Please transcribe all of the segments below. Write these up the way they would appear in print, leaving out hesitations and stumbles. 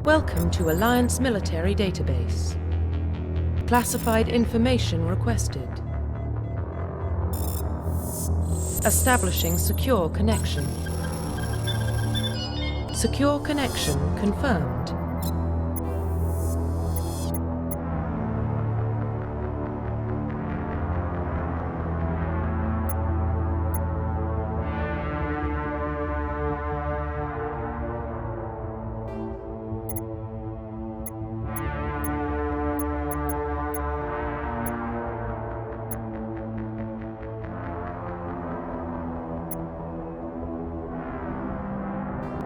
Welcome to Alliance Military Database. Classified information requested. Establishing secure connection. Secure connection confirmed.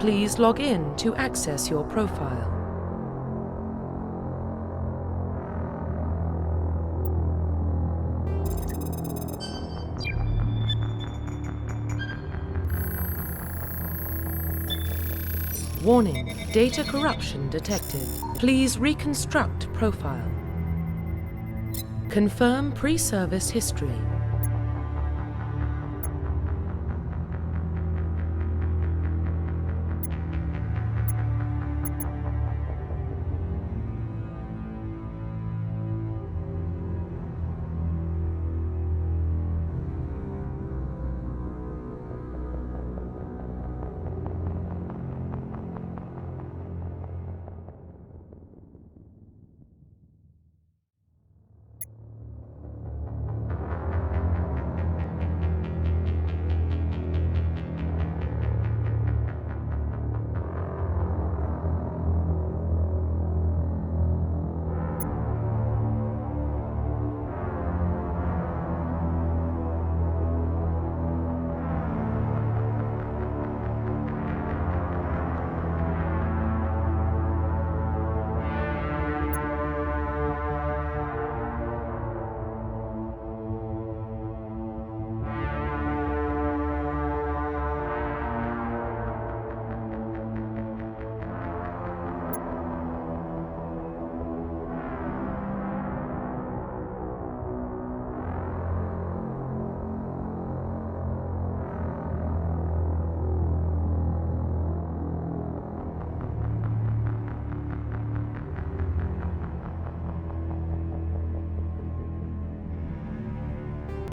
Please log in to access your profile. Warning, data corruption detected. Please reconstruct profile. Confirm pre-service history.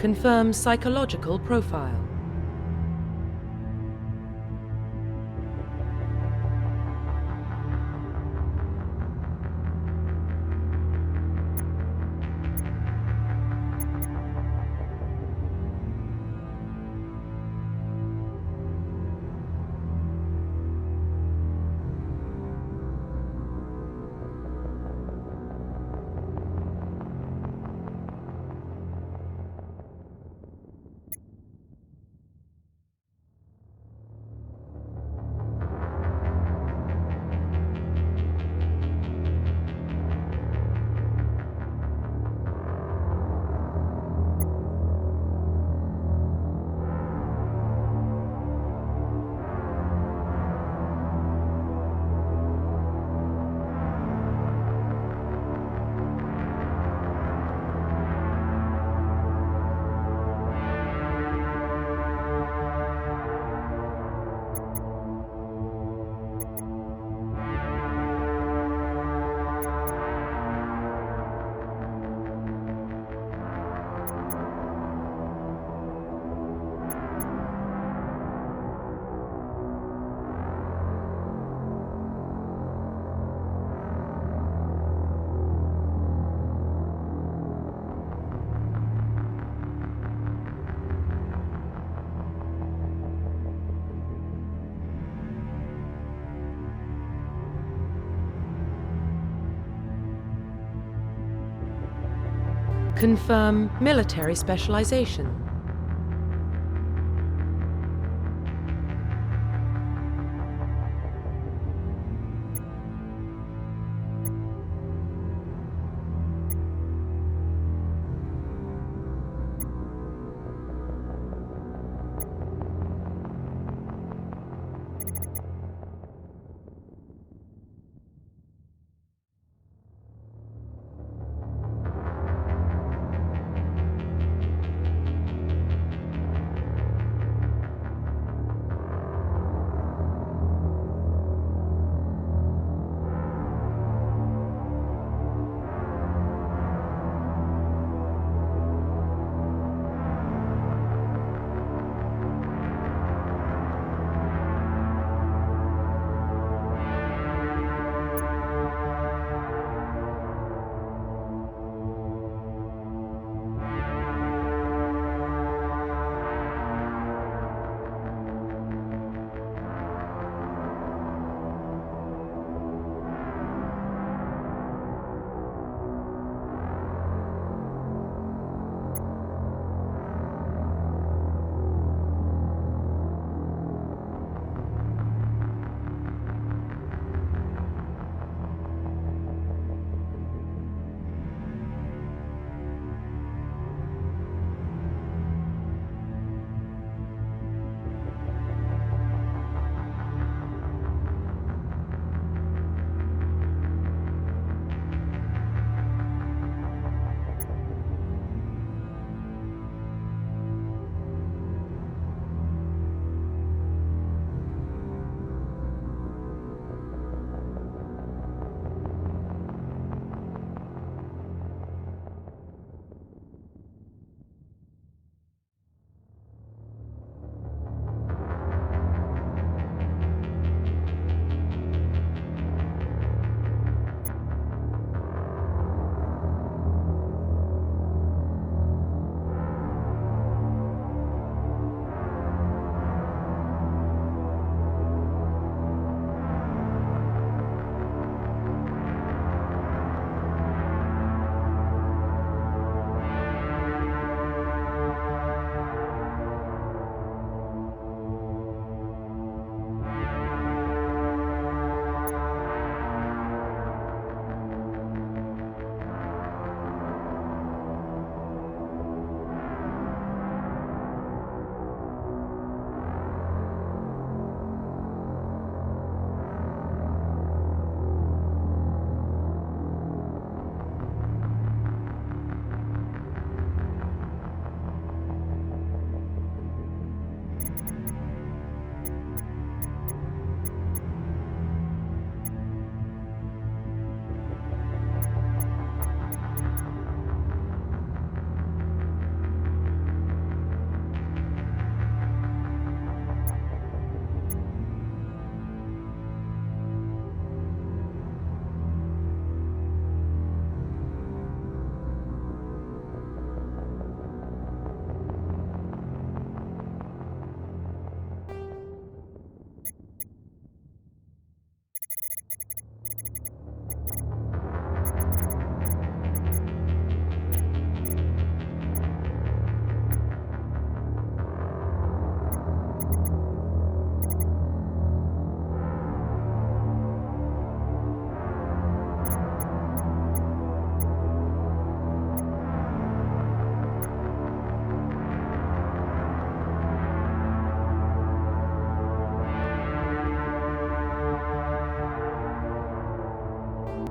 Confirm psychological profile. Confirm military specialization.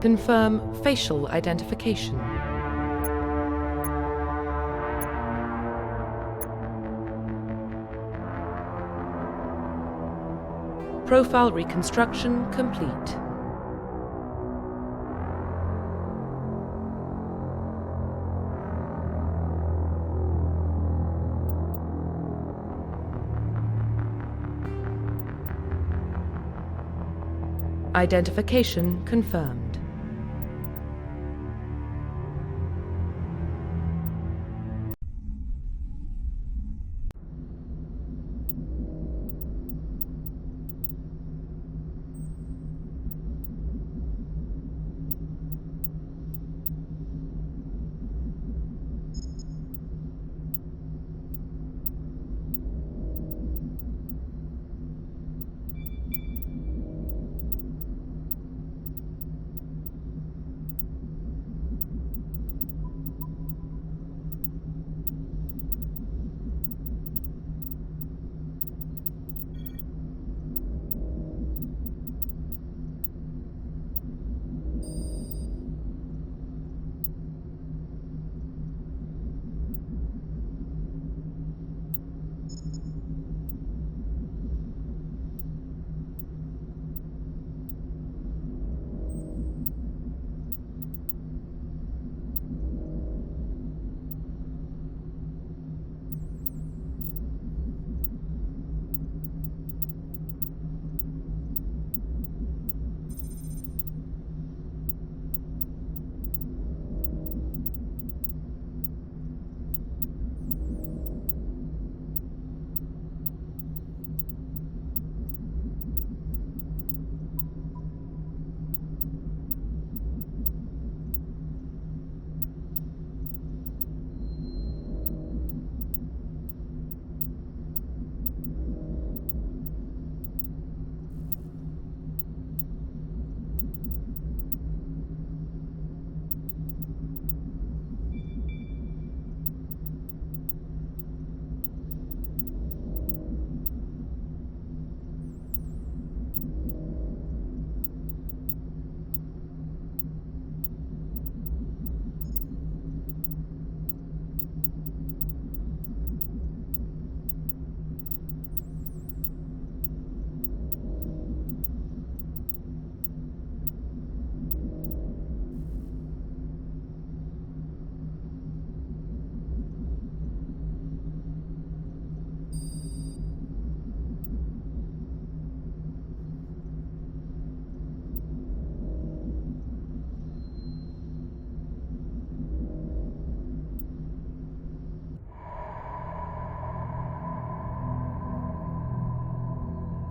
Confirm facial identification. Profile reconstruction complete. Identification confirmed.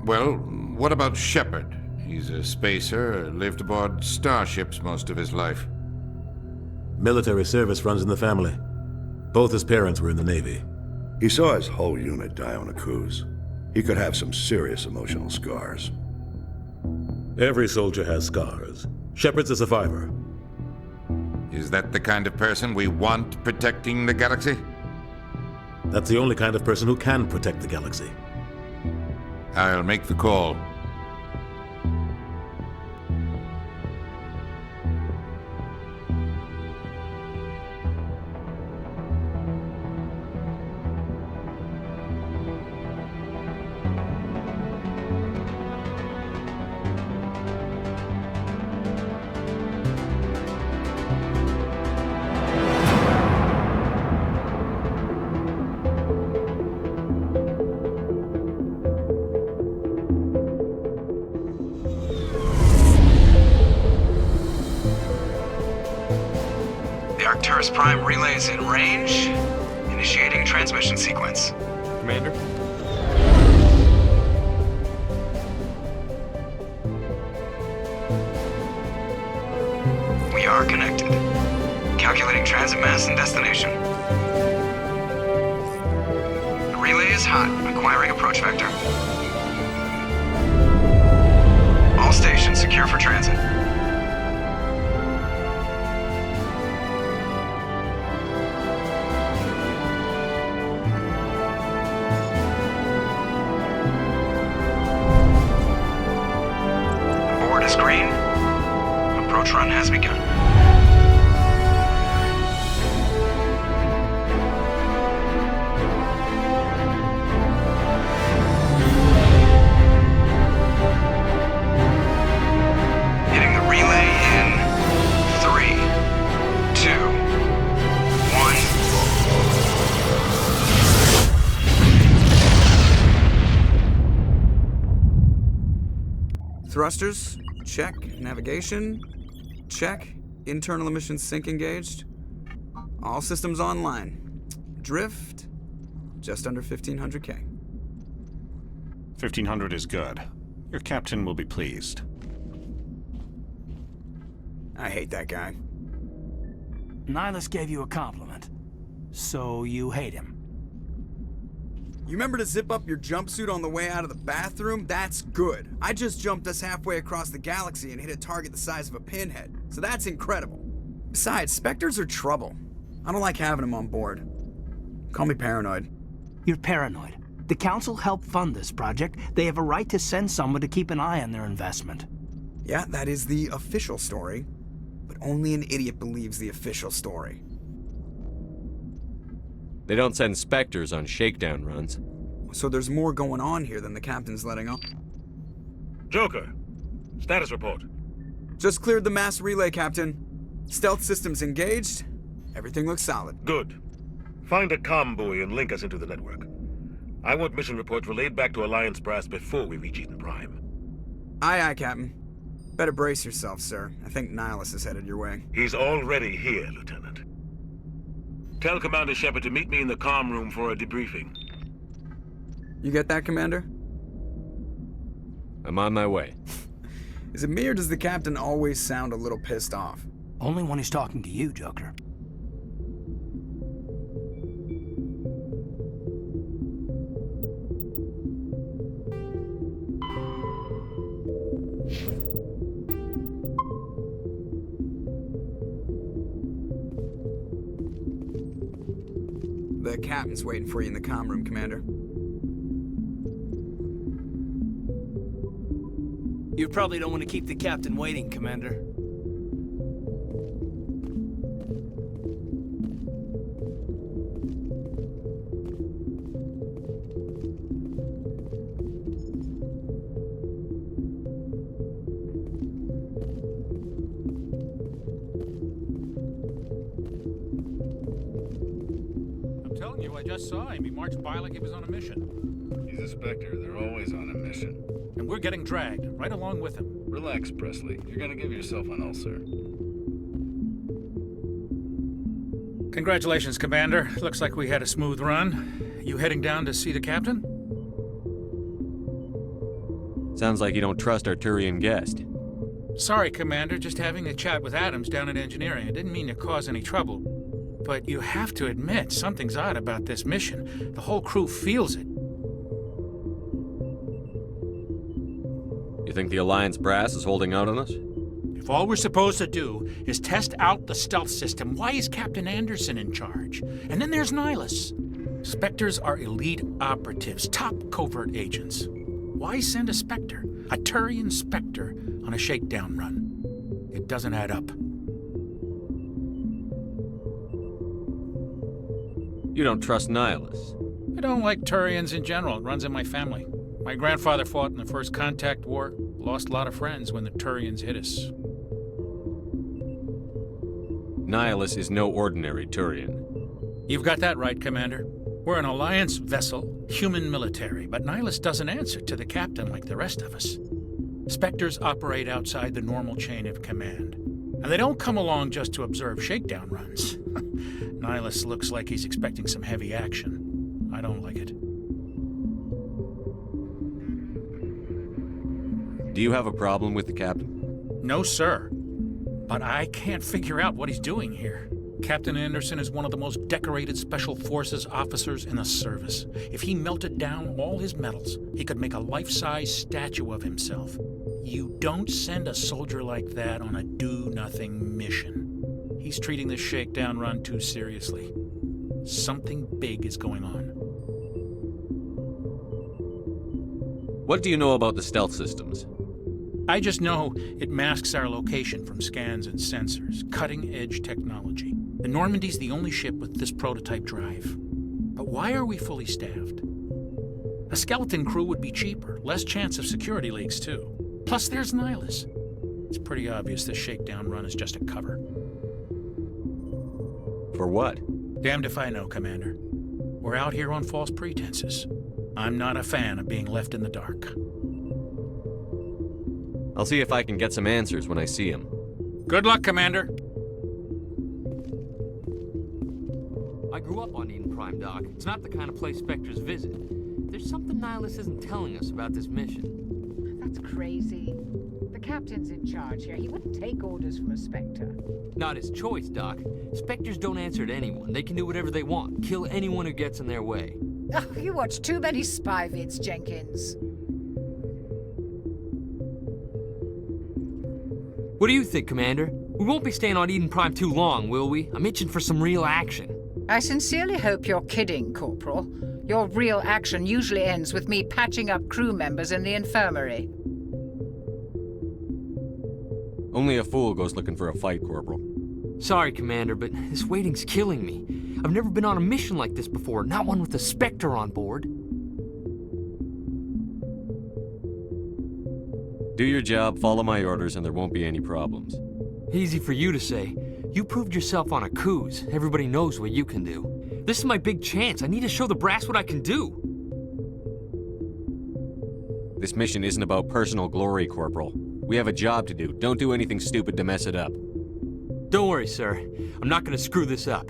Well, what about Shepard? He's a spacer, lived aboard starships most of his life. Military service runs in the family. Both his parents were in the Navy. He saw his whole unit die on a cruise. He could have some serious emotional scars. Every soldier has scars. Shepard's a survivor. Is that the kind of person we want protecting the galaxy? That's the only kind of person who can protect the galaxy. I'll make the call. Arcturus Prime relays in range. Initiating transmission sequence. Commander? We are connected. Calculating transit mass and destination. The relay is hot, acquiring approach vector. All stations secure for transit. approach run has begun. Hitting the relay in 3, 2, 1. Thrusters, check. Navigation, check. Internal emissions sync engaged. All systems online. Drift, just under 1500K. 1500 is good. Your captain will be pleased. I hate that guy. Nihilus gave you a compliment. So you hate him. You remember to zip up your jumpsuit on the way out of the bathroom? That's good. I just jumped us halfway across the galaxy and hit a target the size of a pinhead. So that's incredible. Besides, Spectres are trouble. I don't like having them on board. Call me paranoid. You're paranoid. The Council helped fund this project. They have a right to send someone to keep an eye on their investment. Yeah, that is the official story. But only an idiot believes the official story. They don't send Spectres on shakedown runs. So there's more going on here than the captain's letting on. Joker, status report. Just cleared the mass relay, Captain. Stealth systems engaged. Everything looks solid. Good. Find a comm buoy and link us into the network. I want mission reports relayed back to Alliance Brass before we reach Eden Prime. Aye, aye, Captain. Better brace yourself, sir. I think Nihilus is headed your way. He's already here, Lieutenant. Tell Commander Shepard to meet me in the comm room for a debriefing. You get that, Commander? I'm on my way. Is it me or does the Captain always sound a little pissed off? Only when he's talking to you, Joker. The Captain's waiting for you in the comm room, Commander. You probably don't want to keep the Captain waiting, Commander. I just saw him. He marched by like he was on a mission. He's a Spectre. They're always on a mission. And we're getting dragged, right along with him. Relax, Presley. You're gonna give yourself an ulcer. Congratulations, Commander. Looks like we had a smooth run. You heading down to see the Captain? Sounds like you don't trust our Turian guest. Sorry, Commander. Just having a chat with Adams down at Engineering. I didn't mean to cause any trouble. But you have to admit, something's odd about this mission. The whole crew feels it. You think the Alliance brass is holding out on us? If all we're supposed to do is test out the stealth system, why is Captain Anderson in charge? And then there's Nihilus. Spectres are elite operatives, top covert agents. Why send a Spectre, a Turian Spectre, on a shakedown run? It doesn't add up. You don't trust Nihilus? I don't like Turians in general. It runs in my family. My grandfather fought in the First Contact War, lost a lot of friends when the Turians hit us. Nihilus is no ordinary Turian. You've got that right, Commander. We're an Alliance vessel, human military, but Nihilus doesn't answer to the Captain like the rest of us. Spectres operate outside the normal chain of command. And they don't come along just to observe shakedown runs. Nihilus looks like he's expecting some heavy action. I don't like it. Do you have a problem with the Captain? No, sir. But I can't figure out what he's doing here. Captain Anderson is one of the most decorated Special Forces officers in the service. If he melted down all his medals, he could make a life-size statue of himself. You don't send a soldier like that on a do-nothing mission. He's treating this shakedown run too seriously. Something big is going on. What do you know about the stealth systems? I just know it masks our location from scans and sensors. Cutting-edge technology. The Normandy's the only ship with this prototype drive. But why are we fully staffed? A skeleton crew would be cheaper, less chance of security leaks too. Plus there's Nihilus. It's pretty obvious this shakedown run is just a cover. For what? Damned if I know, Commander. We're out here on false pretenses. I'm not a fan of being left in the dark. I'll see if I can get some answers when I see him. Good luck, Commander. I grew up on Eden Prime, Doc. It's not the kind of place Spectres visit. There's something Nihilus isn't telling us about this mission. That's crazy. The captain's in charge here. He wouldn't take orders from a Spectre. Not his choice, Doc. Spectres don't answer to anyone. They can do whatever they want. Kill anyone who gets in their way. Oh, you watch too many spy vids, Jenkins. What do you think, Commander? We won't be staying on Eden Prime too long, will we? I'm itching for some real action. I sincerely hope you're kidding, Corporal. Your real action usually ends with me patching up crew members in the infirmary. Only a fool goes looking for a fight, Corporal. Sorry, Commander, but this waiting's killing me. I've never been on a mission like this before, not one with a Spectre on board. Do your job, follow my orders, and there won't be any problems. Easy for you to say. You proved yourself on Akuz. Everybody knows what you can do. This is my big chance. I need to show the brass what I can do. This mission isn't about personal glory, Corporal. We have a job to do. Don't do anything stupid to mess it up. Don't worry, sir. I'm not gonna screw this up.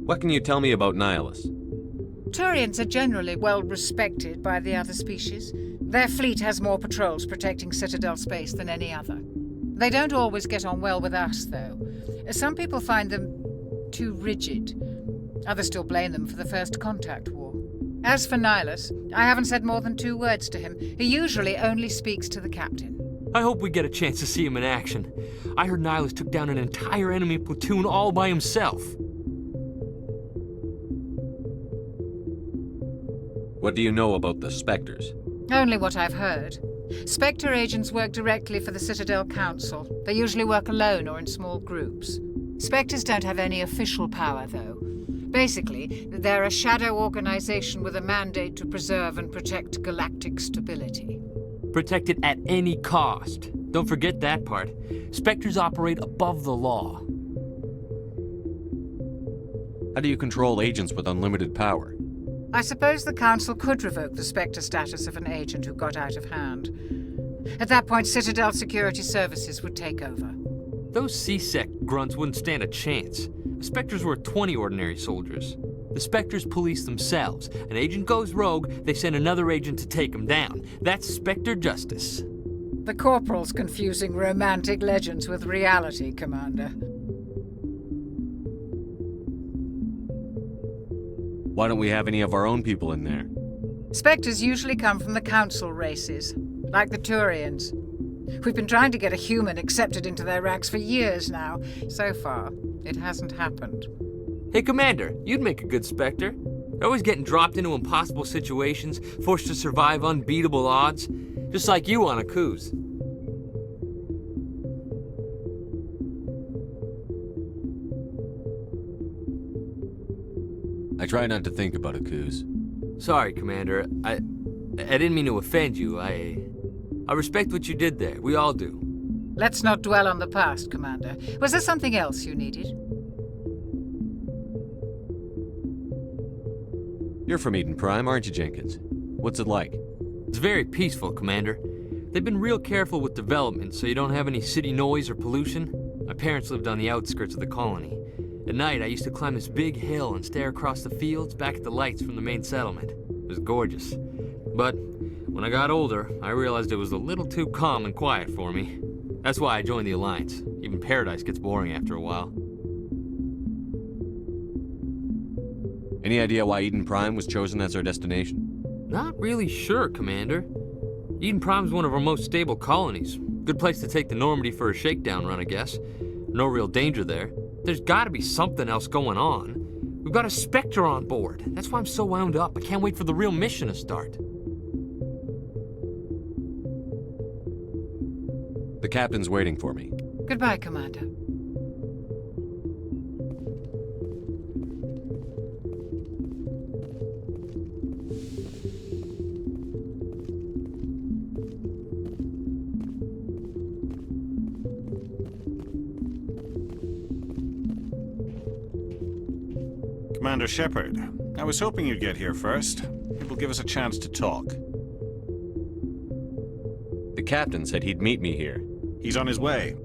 What can you tell me about Nihilus? Turians are generally well respected by the other species. Their fleet has more patrols protecting Citadel space than any other. They don't always get on well with us, though. Some people find them too rigid. Others still blame them for the First Contact War. As for Nihilus, I haven't said more than 2 words to him. He usually only speaks to the captain. I hope we get a chance to see him in action. I heard Nihilus took down an entire enemy platoon all by himself. What do you know about the Spectres? Only what I've heard. Spectre agents work directly for the Citadel Council. They usually work alone or in small groups. Spectres don't have any official power, though. Basically, they're a shadow organization with a mandate to preserve and protect galactic stability. Protect it at any cost. Don't forget that part. Spectres operate above the law. How do you control agents with unlimited power? I suppose the Council could revoke the Spectre status of an agent who got out of hand. At that point, Citadel Security Services would take over. Those C-Sec grunts wouldn't stand a chance. The Spectres were 20 ordinary soldiers. The Spectres police themselves. An agent goes rogue, they send another agent to take him down. That's Spectre justice. The Corporal's confusing romantic legends with reality, Commander. Why don't we have any of our own people in there? Spectres usually come from the Council races, like the Turians. We've been trying to get a human accepted into their ranks for years now. So far, it hasn't happened. Hey, Commander, you'd make a good Spectre. They're always getting dropped into impossible situations, forced to survive unbeatable odds, just like you on Akuz. I try not to think about Akuz. Sorry, Commander. I didn't mean to offend you. I respect what you did there. We all do. Let's not dwell on the past, Commander. Was there something else you needed? You're from Eden Prime, aren't you, Jenkins? What's it like? It's very peaceful, Commander. They've been real careful with development, so you don't have any city noise or pollution. My parents lived on the outskirts of the colony. At night, I used to climb this big hill and stare across the fields back at the lights from the main settlement. It was gorgeous. But when I got older, I realized it was a little too calm and quiet for me. That's why I joined the Alliance. Even Paradise gets boring after a while. Any idea why Eden Prime was chosen as our destination? Not really sure, Commander. Eden Prime's one of our most stable colonies. Good place to take the Normandy for a shakedown run, I guess. No real danger there. There's gotta be something else going on. We've got a Spectre on board. That's why I'm so wound up. I can't wait for the real mission to start. The captain's waiting for me. Goodbye, Commander. Commander Shepard, I was hoping you'd get here first. It will give us a chance to talk. The captain said he'd meet me here. He's on his way.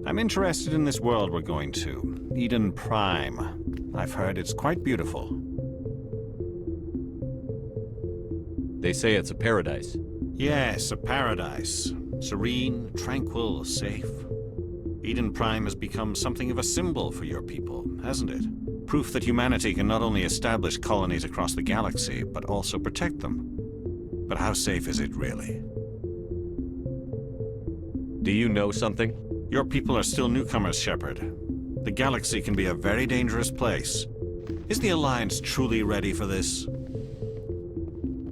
I'm interested in this world we're going to, Eden Prime. I've heard it's quite beautiful. They say it's a paradise. Yes, a paradise. Serene, tranquil, safe. Eden Prime has become something of a symbol for your people, hasn't it? Proof that humanity can not only establish colonies across the galaxy, but also protect them. But how safe is it, really? Do you know something? Your people are still newcomers, Shepard. The galaxy can be a very dangerous place. Is the Alliance truly ready for this?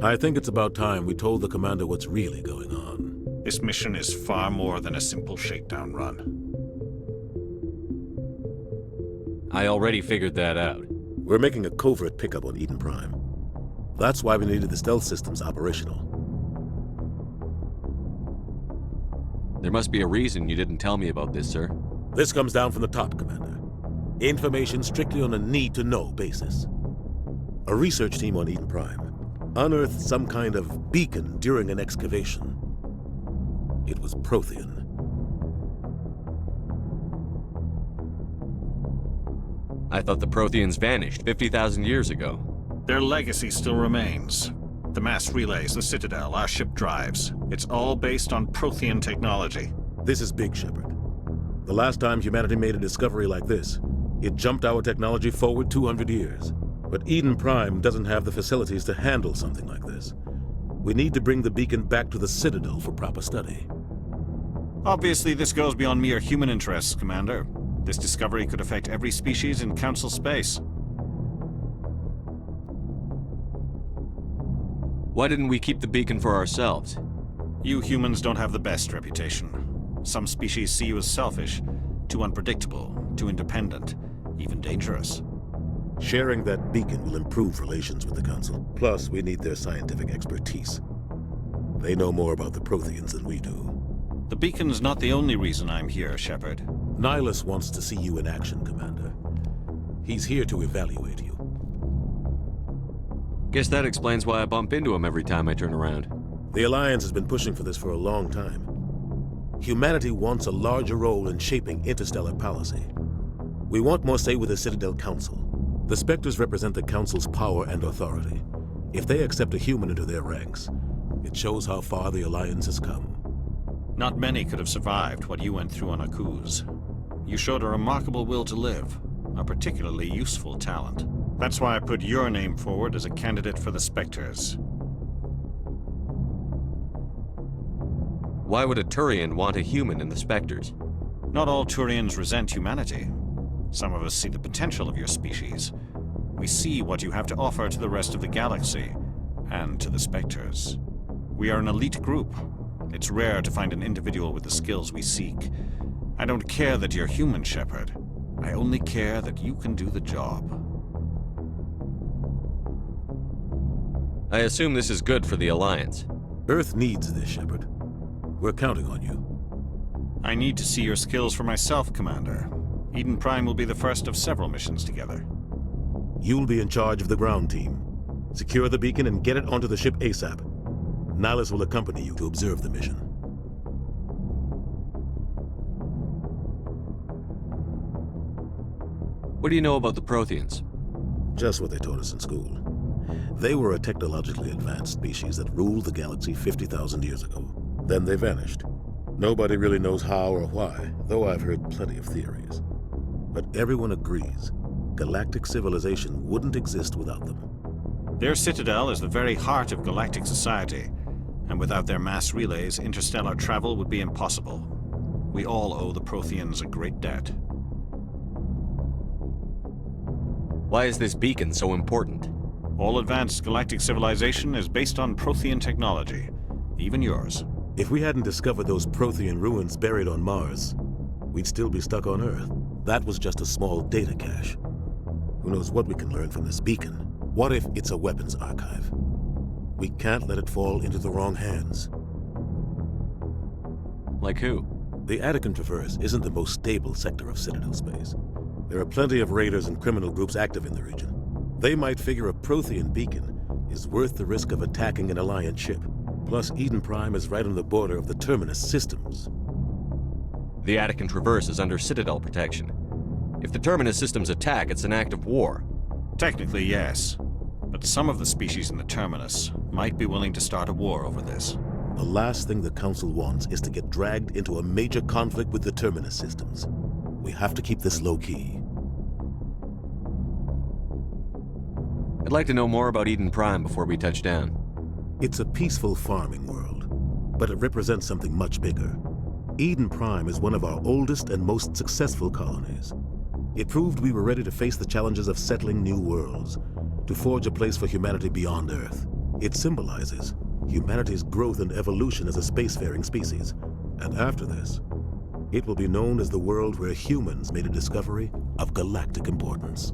I think it's about time we told the commander what's really going on. This mission is far more than a simple shakedown run. I already figured that out. We're making a covert pickup on Eden Prime. That's why we needed the stealth systems operational. There must be a reason you didn't tell me about this, sir. This comes down from the top, Commander. Information strictly on a need-to-know basis. A research team on Eden Prime unearthed some kind of beacon during an excavation. It was Prothean. I thought the Protheans vanished 50,000 years ago. Their legacy still remains. The mass relays, the Citadel, our ship drives. It's all based on Prothean technology. This is big, Shepard. The last time humanity made a discovery like this, it jumped our technology forward 200 years. But Eden Prime doesn't have the facilities to handle something like this. We need to bring the beacon back to the Citadel for proper study. Obviously, this goes beyond mere human interests, Commander. This discovery could affect every species in Council space. Why didn't we keep the beacon for ourselves? You humans don't have the best reputation. Some species see you as selfish, too unpredictable, too independent, even dangerous. Sharing that beacon will improve relations with the Council. Plus, we need their scientific expertise. They know more about the Protheans than we do. The beacon's not the only reason I'm here, Shepard. Nihilus wants to see you in action, Commander. He's here to evaluate you. Guess that explains why I bump into him every time I turn around. The Alliance has been pushing for this for a long time. Humanity wants a larger role in shaping interstellar policy. We want more say with the Citadel Council. The Spectres represent the Council's power and authority. If they accept a human into their ranks, it shows how far the Alliance has come. Not many could have survived what you went through on Akuz. You showed a remarkable will to live, a particularly useful talent. That's why I put your name forward as a candidate for the Spectres. Why would a Turian want a human in the Spectres? Not all Turians resent humanity. Some of us see the potential of your species. We see what you have to offer to the rest of the galaxy, and to the Spectres. We are an elite group. It's rare to find an individual with the skills we seek. I don't care that you're human, Shepard. I only care that you can do the job. I assume this is good for the Alliance. Earth needs this, Shepard. We're counting on you. I need to see your skills for myself, Commander. Eden Prime will be the first of several missions together. You'll be in charge of the ground team. Secure the beacon and get it onto the ship ASAP. Nihilus will accompany you to observe the mission. What do you know about the Protheans? Just what they taught us in school. They were a technologically advanced species that ruled the galaxy 50,000 years ago. Then they vanished. Nobody really knows how or why, though I've heard plenty of theories. But everyone agrees, galactic civilization wouldn't exist without them. Their citadel is the very heart of galactic society, and without their mass relays, interstellar travel would be impossible. We all owe the Protheans a great debt. Why is this beacon so important? All advanced galactic civilization is based on Prothean technology, even yours. If we hadn't discovered those Prothean ruins buried on Mars, we'd still be stuck on Earth. That was just a small data cache. Who knows what we can learn from this beacon? What if it's a weapons archive? We can't let it fall into the wrong hands. Like who? The Attican Traverse isn't the most stable sector of Citadel space. There are plenty of raiders and criminal groups active in the region. They might figure a Prothean beacon is worth the risk of attacking an Alliance ship. Plus, Eden Prime is right on the border of the Terminus systems. The Attican Traverse is under Citadel protection. If the Terminus systems attack, it's an act of war. Technically, yes. But some of the species in the Terminus might be willing to start a war over this. The last thing the Council wants is to get dragged into a major conflict with the Terminus systems. We have to keep this low-key. I'd like to know more about Eden Prime before we touch down. It's a peaceful farming world, but it represents something much bigger. Eden Prime is one of our oldest and most successful colonies. It proved we were ready to face the challenges of settling new worlds, to forge a place for humanity beyond Earth. It symbolizes humanity's growth and evolution as a spacefaring species. And after this, it will be known as the world where humans made a discovery of galactic importance.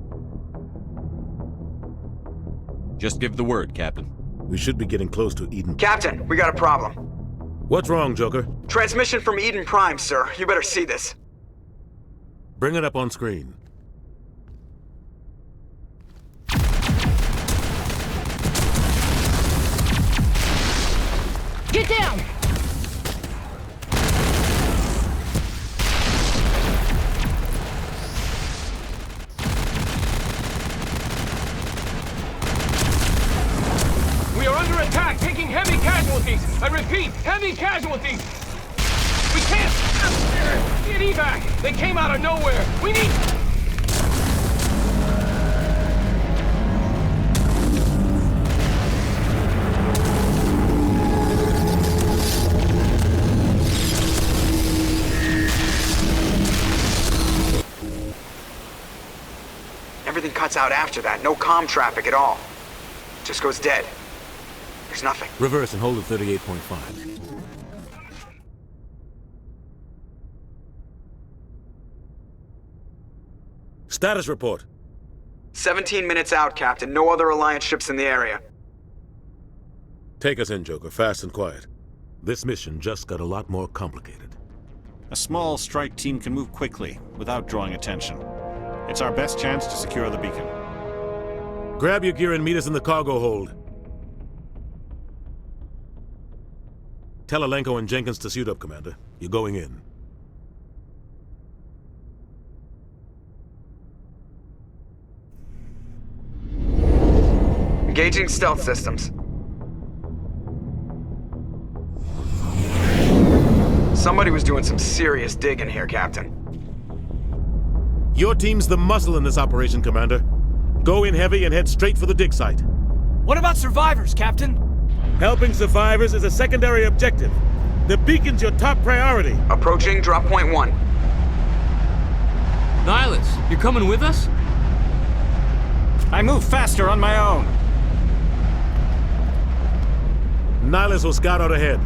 Just give the word, Captain. We should be getting close to Eden. Captain, we got a problem. What's wrong, Joker? Transmission from Eden Prime, sir. You better see this. Bring it up on screen. Get down! We are under attack, taking heavy casualties. I repeat, heavy casualties. We can't get evac. They came out of nowhere. We need... Everything cuts out after that. No comm traffic at all. Just goes dead. There's nothing. Reverse and hold at 38.5. Status report. 17 minutes out, Captain. No other Alliance ships in the area. Take us in, Joker, fast and quiet. This mission just got a lot more complicated. A small strike team can move quickly, without drawing attention. It's our best chance to secure the beacon. Grab your gear and meet us in the cargo hold. Tell Alenko and Jenkins to suit up, Commander. You're going in. Engaging stealth systems. Somebody was doing some serious digging here, Captain. Your team's the muscle in this operation, Commander. Go in heavy and head straight for the dig site. What about survivors, Captain? Helping survivors is a secondary objective. The beacon's your top priority. Approaching drop point 1. Nihilus, you're coming with us? I move faster on my own. Nihilus will scout out ahead.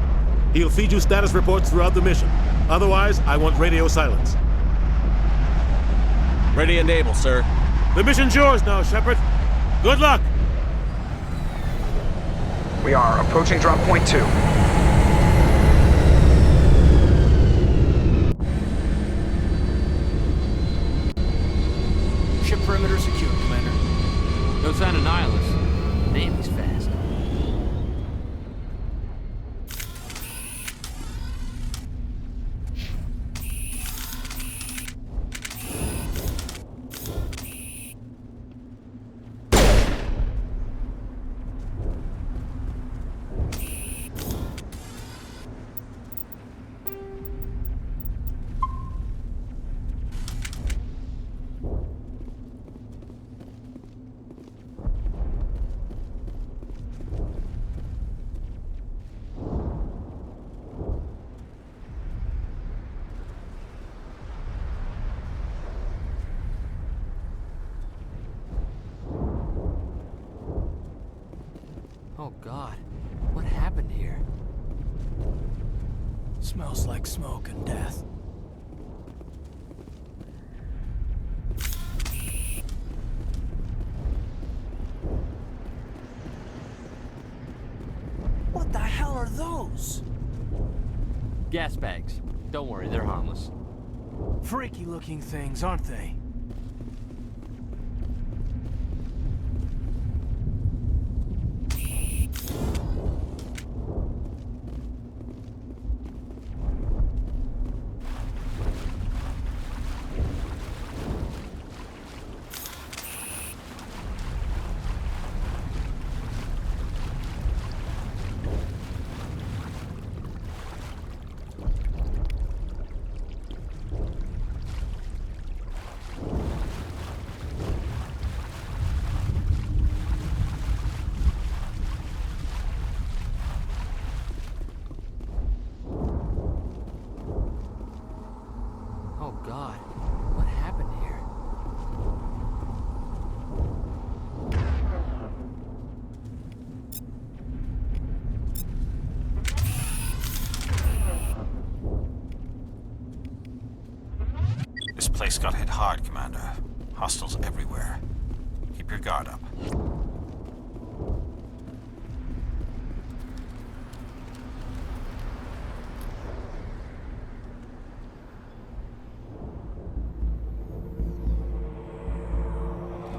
He'll feed you status reports throughout the mission. Otherwise, I want radio silence. Ready and able, sir. The mission's yours now, Shepard. Good luck! We are approaching drop point 2. Ship perimeter secure, Commander. No sign of Nihilus. Damn, he's fast. Oh God, what happened here? Smells like smoke and death. What the hell are those? Gas bags. Don't worry, they're harmless. Freaky looking things, aren't they? Oh God, what happened here? This place got hit hard, Commander. Hostiles everywhere. Keep your guard up.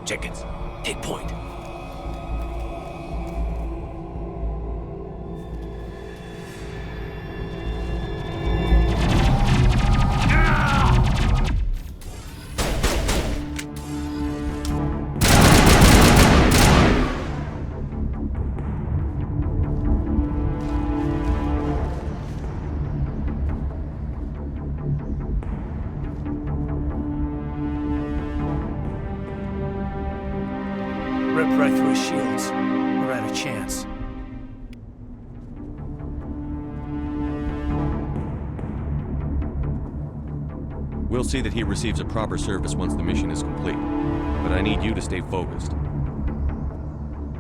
Chickens, take point. Ripped right through his shields. We're out of chance. We'll see that he receives a proper service once the mission is complete. But I need you to stay focused.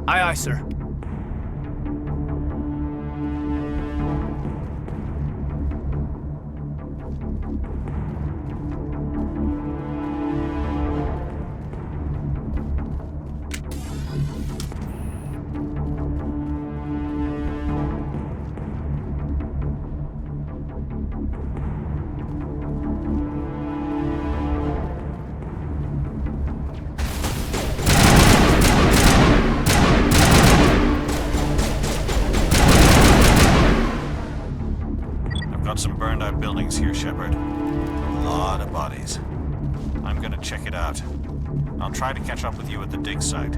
Aye, aye, sir. Some burned out buildings here, Shepard. A lot of bodies. I'm gonna check it out. I'll try to catch up with you at the dig site.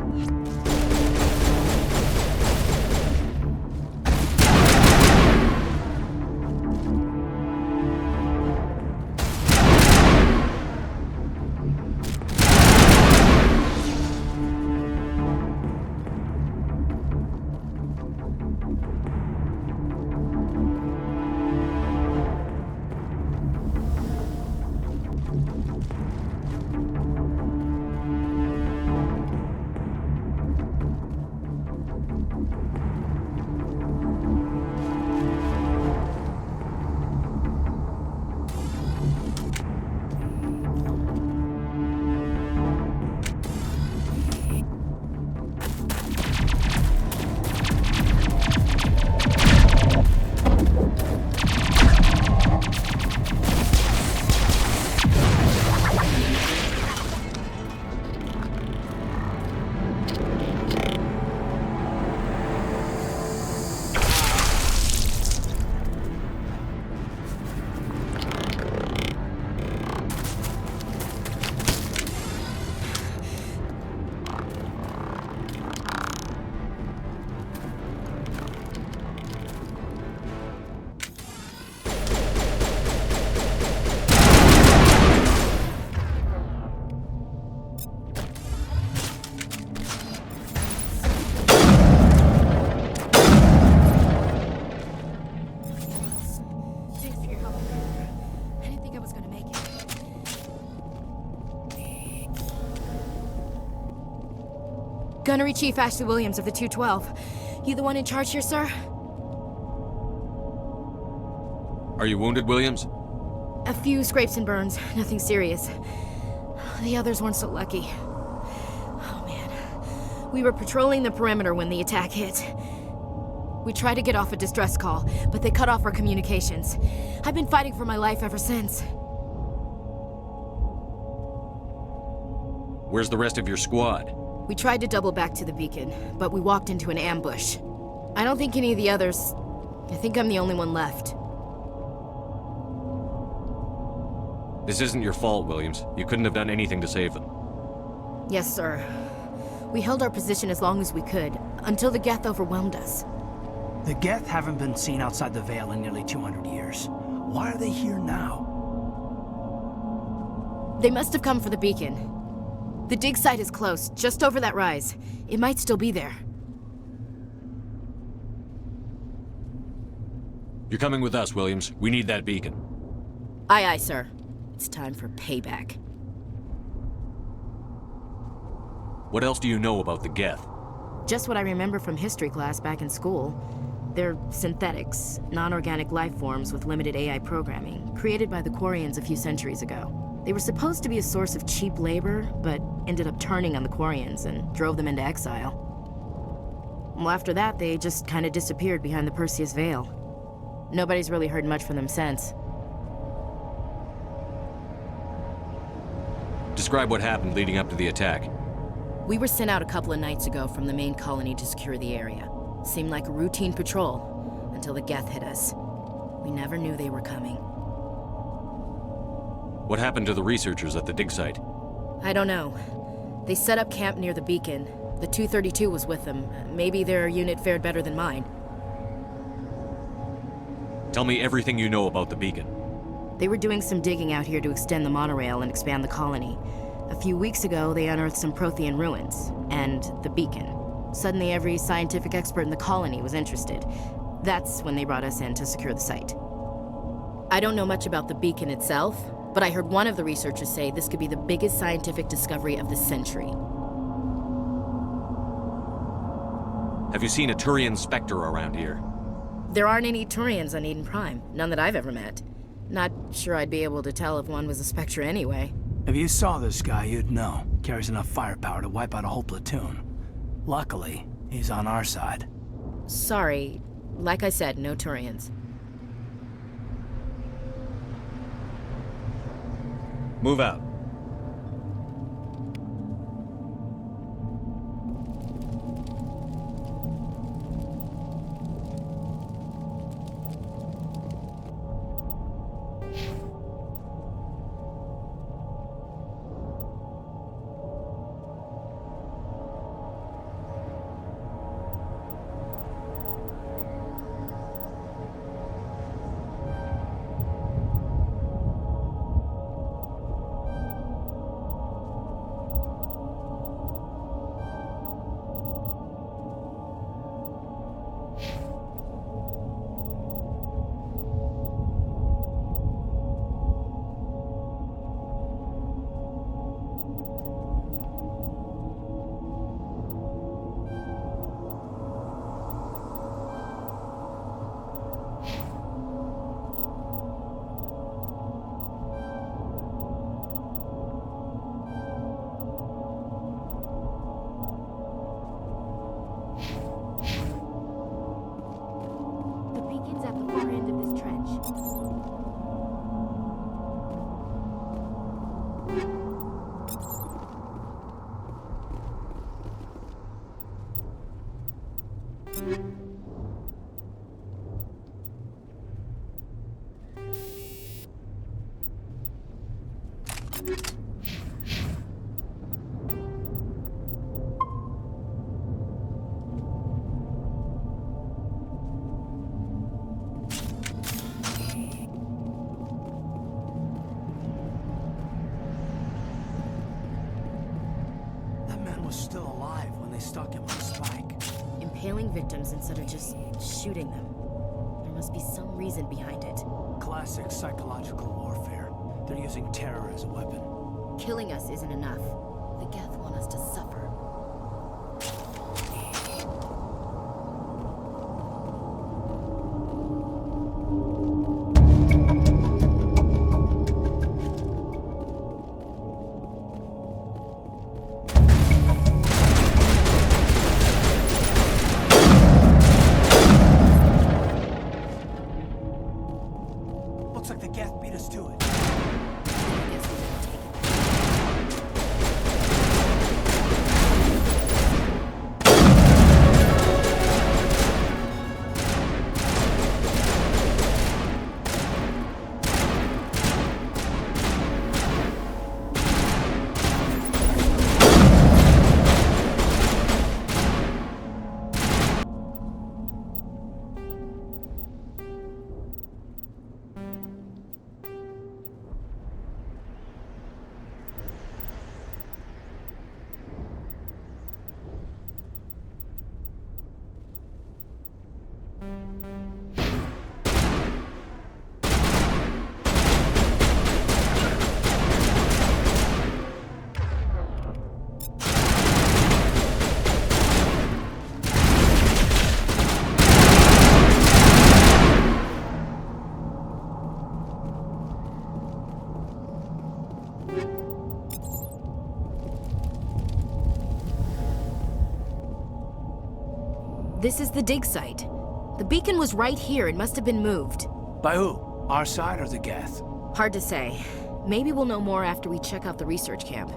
Gunnery Chief Ashley Williams of the 212. You the one in charge here, sir? Are you wounded, Williams? A few scrapes and burns, nothing serious. The others weren't so lucky. Oh man. We were patrolling the perimeter when the attack hit. We tried to get off a distress call, but they cut off our communications. I've been fighting for my life ever since. Where's the rest of your squad? We tried to double back to the beacon, but we walked into an ambush. I don't think any of the others... I think I'm the only one left. This isn't your fault, Williams. You couldn't have done anything to save them. Yes, sir. We held our position as long as we could, until the Geth overwhelmed us. The Geth haven't been seen outside the Veil in nearly 200 years. Why are they here now? They must have come for the beacon. The dig site is close, just over that rise. It might still be there. You're coming with us, Williams. We need that beacon. Aye, aye, sir. It's time for payback. What else do you know about the Geth? Just what I remember from history class back in school. They're synthetics, non-organic life forms with limited AI programming, created by the Quarians a few centuries ago. They were supposed to be a source of cheap labor, but ended up turning on the Quarians and drove them into exile. Well, after that, they just kind of disappeared behind the Perseus Veil. Nobody's really heard much from them since. Describe what happened leading up to the attack. We were sent out a couple of nights ago from the main colony to secure the area. Seemed like a routine patrol, until the Geth hit us. We never knew they were coming. What happened to the researchers at the dig site? I don't know. They set up camp near the beacon. The 232 was with them. Maybe their unit fared better than mine. Tell me everything you know about the beacon. They were doing some digging out here to extend the monorail and expand the colony. A few weeks ago, they unearthed some Prothean ruins, and the beacon. Suddenly, every scientific expert in the colony was interested. That's when they brought us in to secure the site. I don't know much about the beacon itself, but I heard one of the researchers say this could be the biggest scientific discovery of the century. Have you seen a Turian Spectre around here? There aren't any Turians on Eden Prime, none that I've ever met. Not sure I'd be able to tell if one was a Spectre anyway. If you saw this guy, you'd know. Carries enough firepower to wipe out a whole platoon. Luckily, he's on our side. Sorry. Like I said, no Turians. Move out. Stuck him on a spike. Impaling victims instead of just shooting them. There must be some reason behind it. Classic psychological warfare. They're using terror as a weapon. Killing us isn't enough. The Geth want us to suffer. This is the dig site. The beacon was right here. It must have been moved. By who? Our side or the Geth? Hard to say. Maybe we'll know more after we check out the research camp.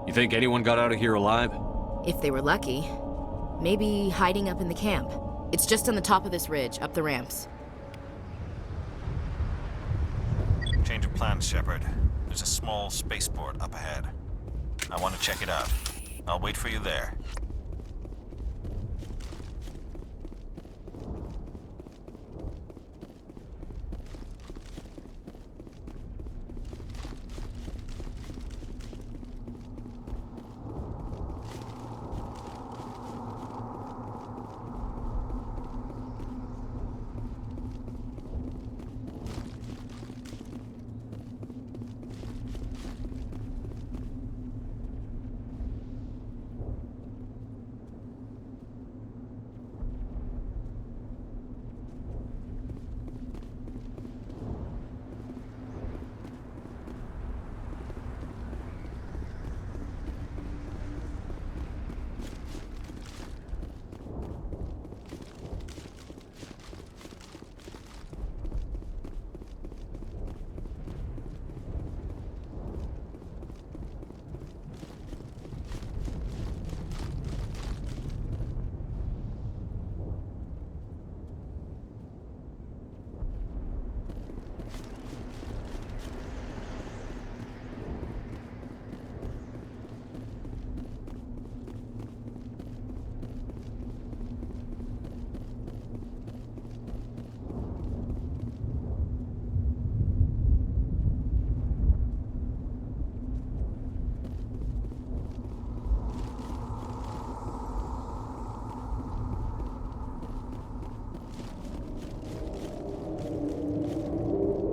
You think anyone got out of here alive? If they were lucky. Maybe hiding up in the camp. It's just on the top of this ridge, up the ramps. Change of plans, Shepard. There's a small spaceport up ahead. I want to check it out. I'll wait for you there.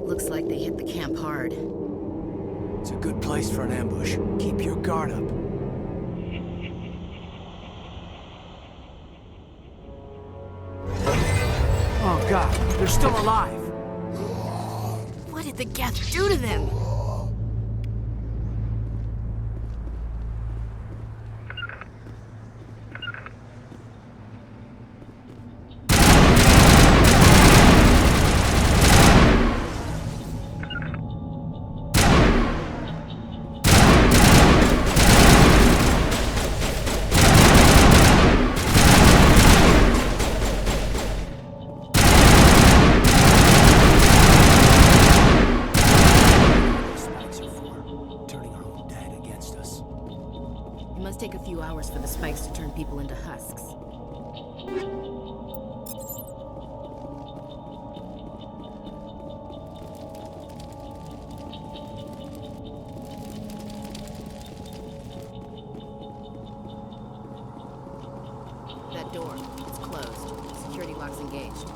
Looks like they hit the camp hard. It's a good place for an ambush. Keep your guard up. Oh god, they're still alive! What did the Geth do to them? It must take a few hours for the spikes to turn people into husks. That door, it's closed. Security lock's engaged.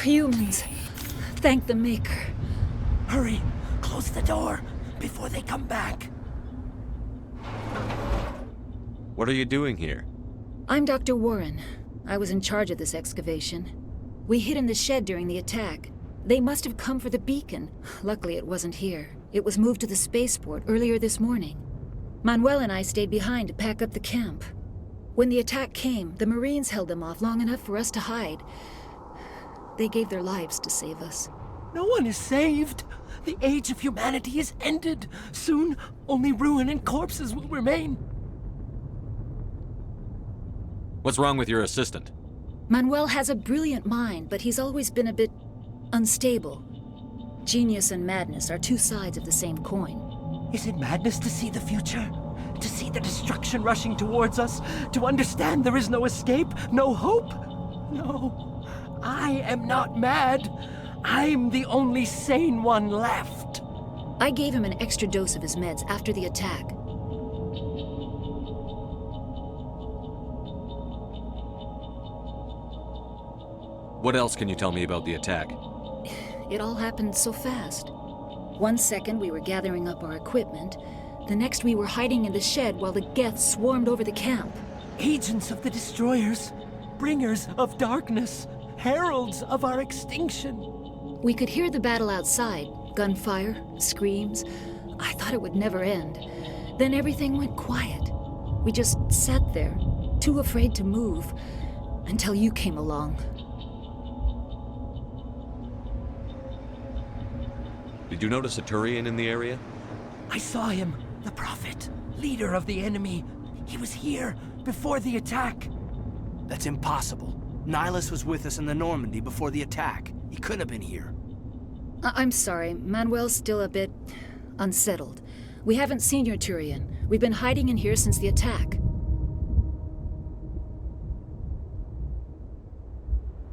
Humans. Thank the Maker. Hurry! Close the door before they come back. What are you doing here? I'm Dr. Warren. I was in charge of this excavation. We hid in the shed during the attack. They must have come for the beacon. Luckily, it wasn't here. It was moved to the spaceport earlier this morning. Manuel and I stayed behind to pack up the camp. When the attack came, the Marines held them off long enough for us to hide. They gave their lives to save us. No one is saved. The age of humanity is ended. Soon, only ruin and corpses will remain. What's wrong with your assistant? Manuel has a brilliant mind, but he's always been a bit unstable. Genius and madness are two sides of the same coin. Is it madness to see the future? To see the destruction rushing towards us? To understand there is no escape? No hope? No. I am not mad. I'm the only sane one left. I gave him an extra dose of his meds after the attack. What else can you tell me about the attack? It all happened so fast. One second we were gathering up our equipment, the next we were hiding in the shed while the Geth swarmed over the camp. Agents of the Destroyers, bringers of darkness, heralds of our extinction. We could hear the battle outside, gunfire, screams. I thought it would never end. Then everything went quiet. We just sat there, too afraid to move, until you came along. Did you notice a Turian in the area? I saw him, the Prophet, leader of the enemy. He was here before the attack. That's impossible. Nihilus was with us in the Normandy before the attack. He couldn't have been here. I'm sorry, Manuel's still a bit unsettled. We haven't seen your Turian. We've been hiding in here since the attack.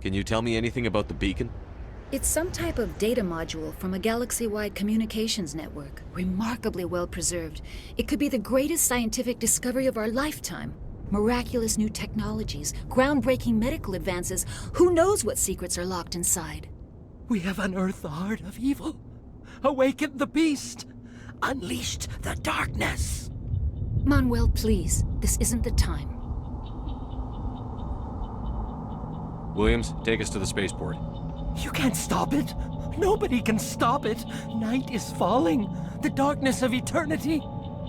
Can you tell me anything about the beacon? It's some type of data module from a galaxy-wide communications network. Remarkably well preserved. It could be the greatest scientific discovery of our lifetime. Miraculous new technologies, groundbreaking medical advances. Who knows what secrets are locked inside? We have unearthed the heart of evil, awakened the beast, unleashed the darkness. Manuel, please. This isn't the time. Williams, take us to the spaceport. You can't stop it. Nobody can stop it. Night is falling. The darkness of eternity.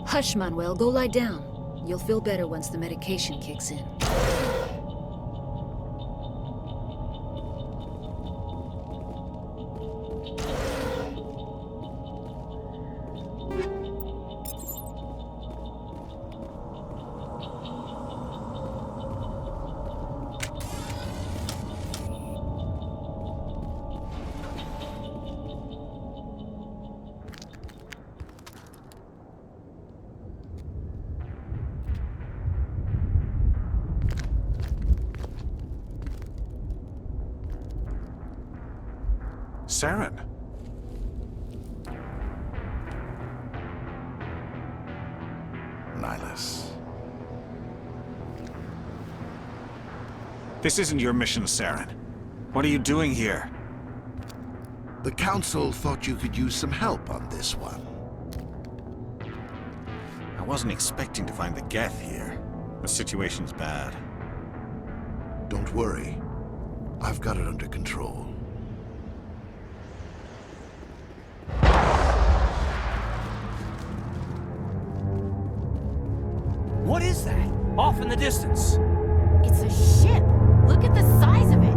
Hush, Manuel. Go lie down. You'll feel better once the medication kicks in. Saren. Nihilus. This isn't your mission, Saren. What are you doing here? The Council thought you could use some help on this one. I wasn't expecting to find the Geth here. The situation's bad. Don't worry. I've got it under control. What is that? Off in the distance. It's a ship. Look at the size of it.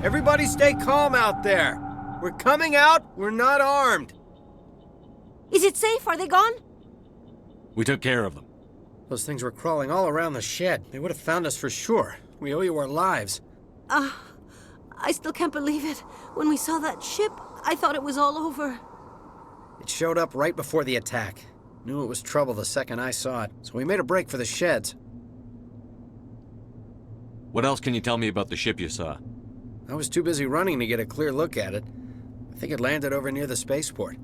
Everybody stay calm out there. We're coming out. We're not armed. Is it safe? Are they gone? We took care of them. Those things were crawling all around the shed. They would have found us for sure. We owe you our lives. I still can't believe it. When we saw that ship, I thought it was all over. It showed up right before the attack. Knew it was trouble the second I saw it, so we made a break for the sheds. What else can you tell me about the ship you saw? I was too busy running to get a clear look at it. I think it landed over near the spaceport.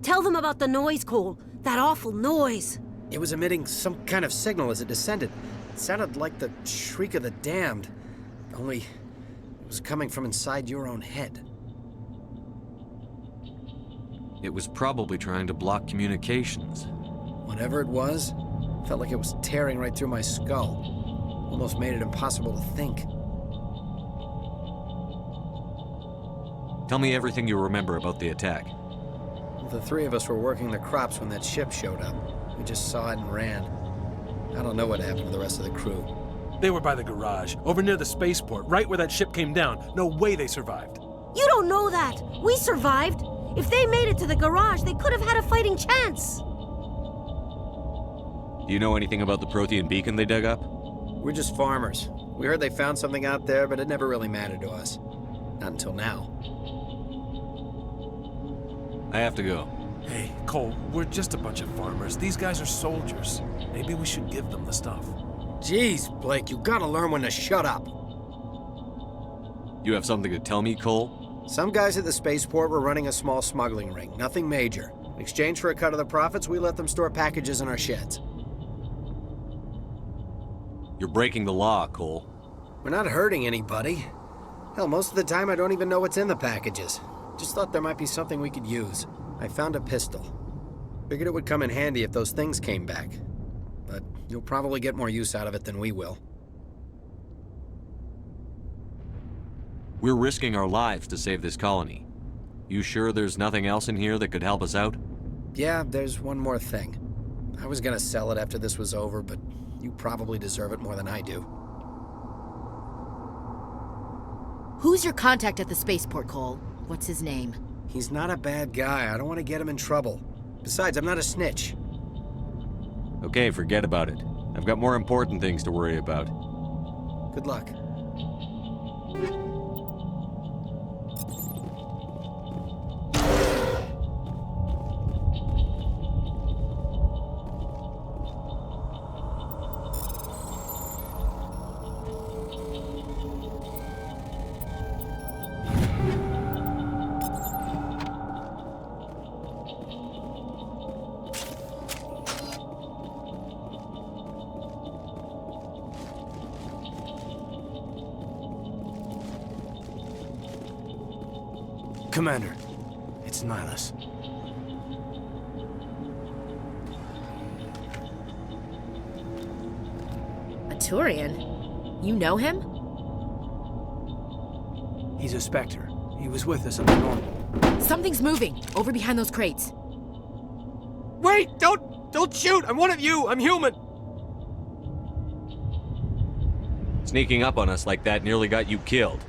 Tell them about the noise, Cole. That awful noise. It was emitting some kind of signal as it descended. It sounded like the shriek of the damned. Only it was coming from inside your own head. It was probably trying to block communications. Whatever it was, felt like it was tearing right through my skull. Almost made it impossible to think. Tell me everything you remember about the attack. The three of us were working the crops when that ship showed up. We just saw it and ran. I don't know what happened to the rest of the crew. They were by the garage, over near the spaceport, right where that ship came down. No way they survived. You don't know that. We survived. If they made it to the garage, they could have had a fighting chance. Do you know anything about the Prothean beacon they dug up? We're just farmers. We heard they found something out there, but it never really mattered to us. Not until now. I have to go. Hey, Cole, we're just a bunch of farmers. These guys are soldiers. Maybe we should give them the stuff. Jeez, Blake, you gotta learn when to shut up. You have something to tell me, Cole? Some guys at the spaceport were running a small smuggling ring, nothing major. In exchange for a cut of the profits, we let them store packages in our sheds. You're breaking the law, Cole. We're not hurting anybody. Hell, most of the time I don't even know what's in the packages. Just thought there might be something we could use. I found a pistol. Figured it would come in handy if those things came back. But you'll probably get more use out of it than we will. We're risking our lives to save this colony. You sure there's nothing else in here that could help us out? Yeah, there's one more thing. I was gonna sell it after this was over, but you probably deserve it more than I do. Who's your contact at the spaceport, Cole? What's his name? He's not a bad guy. I don't want to get him in trouble. Besides, I'm not a snitch. Okay, forget about it. I've got more important things to worry about. Good luck. Commander, it's Nihilus. A Turian? You know him? He's a Spectre. He was with us at the Normandy. Something's moving, over behind those crates. Wait! Don't shoot! I'm one of you! I'm human! Sneaking up on us like that nearly got you killed.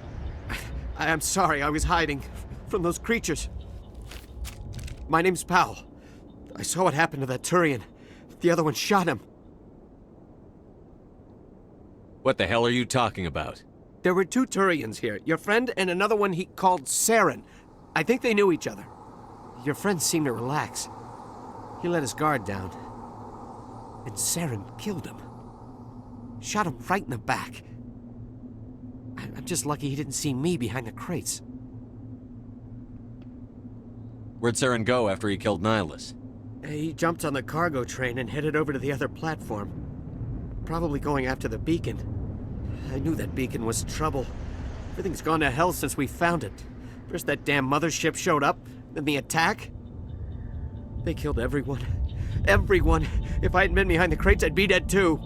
I'm sorry, I was hiding from those creatures. My name's Powell. I saw what happened to that Turian. The other one shot him. What the hell are you talking about? There were two Turians here. Your friend and another one he called Saren. I think they knew each other. Your friend seemed to relax. He let his guard down. And Saren killed him. Shot him right in the back. I'm just lucky he didn't see me behind the crates. Where'd Saren go after he killed Nihilus? He jumped on the cargo train and headed over to the other platform. Probably going after the beacon. I knew that beacon was trouble. Everything's gone to hell since we found it. First that damn mothership showed up, then the attack. They killed everyone. Everyone. If I hadn't been behind the crates, I'd be dead too.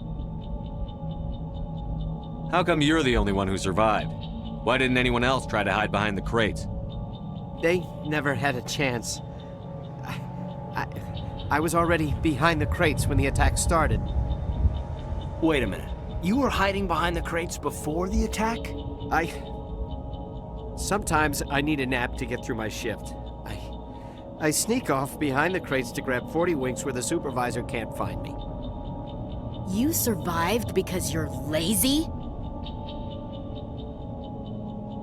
How come you're the only one who survived? Why didn't anyone else try to hide behind the crates? They never had a chance. I was already behind the crates when the attack started. Wait a minute. You were hiding behind the crates before the attack? Sometimes I need a nap to get through my shift. I sneak off behind the crates to grab 40 winks where the supervisor can't find me. You survived because you're lazy?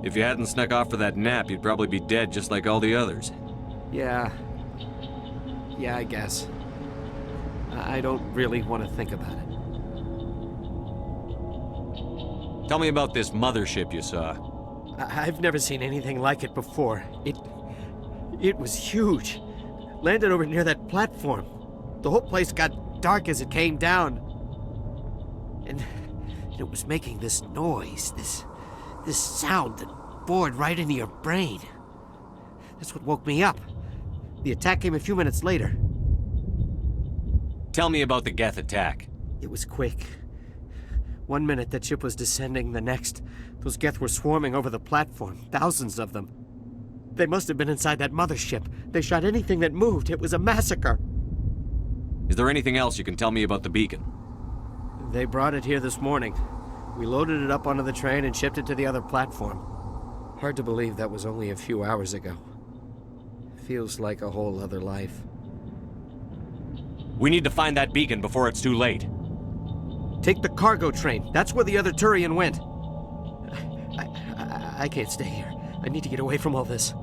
If you hadn't snuck off for that nap, you'd probably be dead just like all the others. Yeah, I guess. I don't really want to think about it. Tell me about this mothership you saw. I've never seen anything like it before. It was huge. Landed over near that platform. The whole place got dark as it came down. And it was making this noise, this sound that bored right into your brain. That's what woke me up. The attack came a few minutes later. Tell me about the Geth attack. It was quick. 1 minute that ship was descending, the next, those Geth were swarming over the platform, thousands of them. They must have been inside that mothership. They shot anything that moved. It was a massacre. Is there anything else you can tell me about the beacon? They brought it here this morning. We loaded it up onto the train and shipped it to the other platform. Hard to believe that was only a few hours ago. Feels like a whole other life. We need to find that beacon before it's too late. Take the cargo train. That's where the other Turian went. I can't stay here. I need to get away from all this.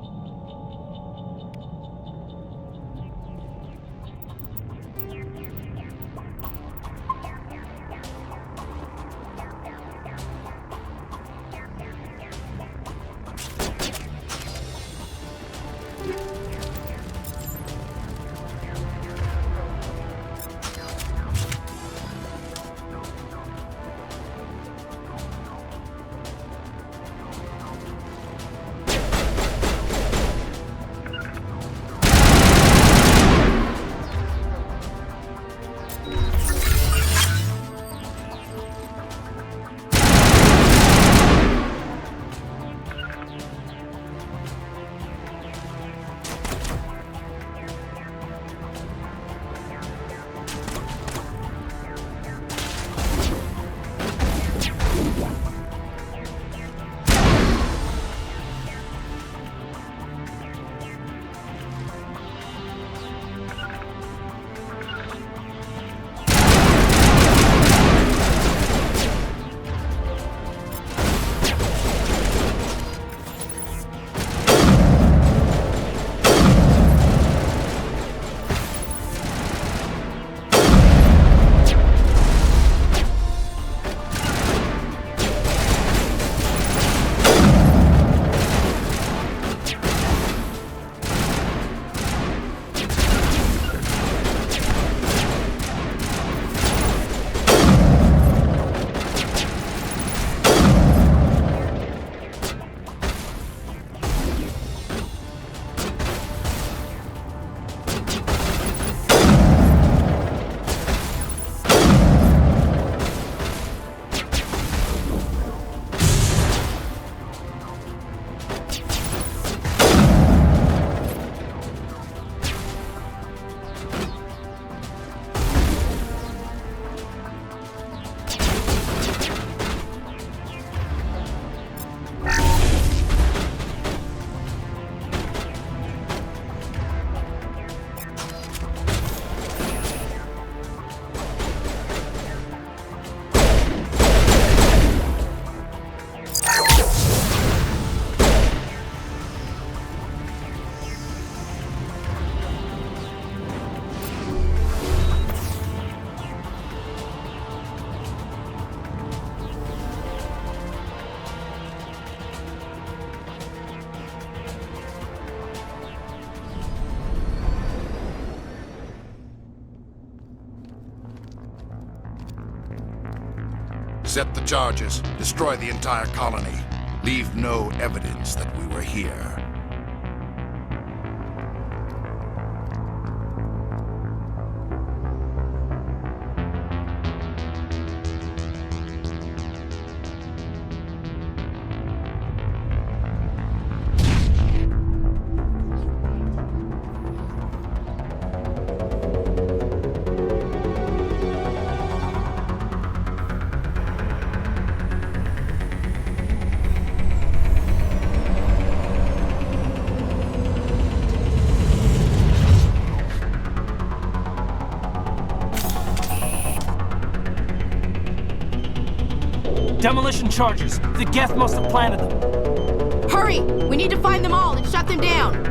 Set the charges. Destroy the entire colony. Leave no evidence that we were here. Demolition charges. The Geth must have planted them. Hurry! We need to find them all and shut them down!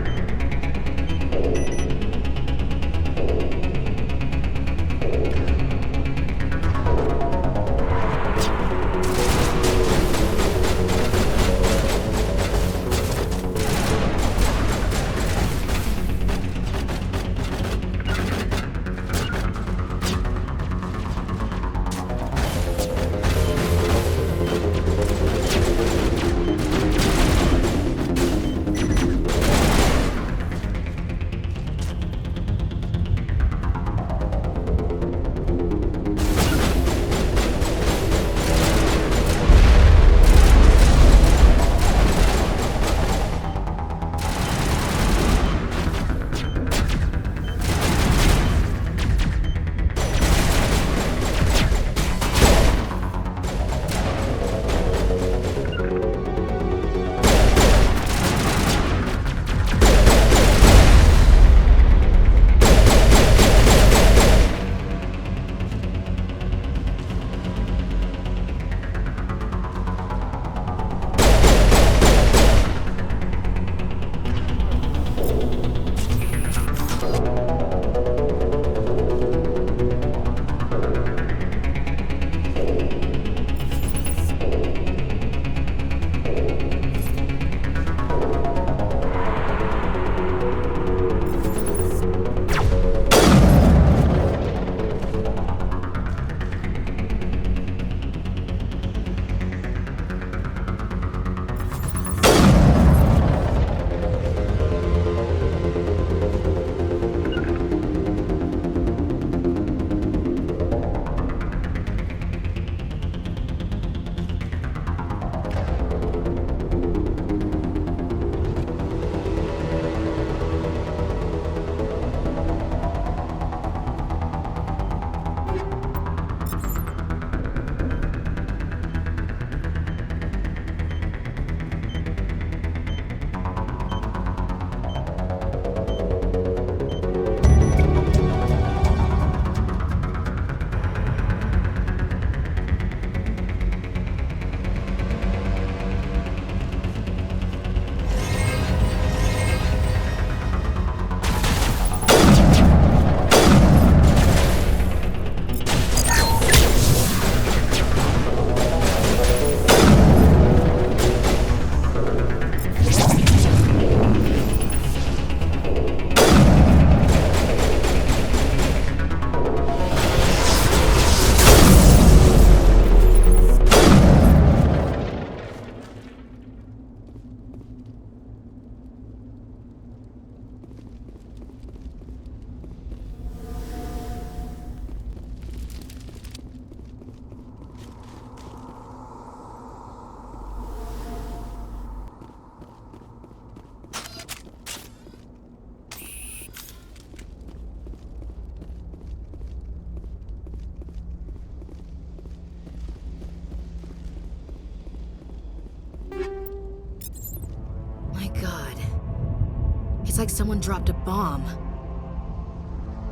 Looks like someone dropped a bomb.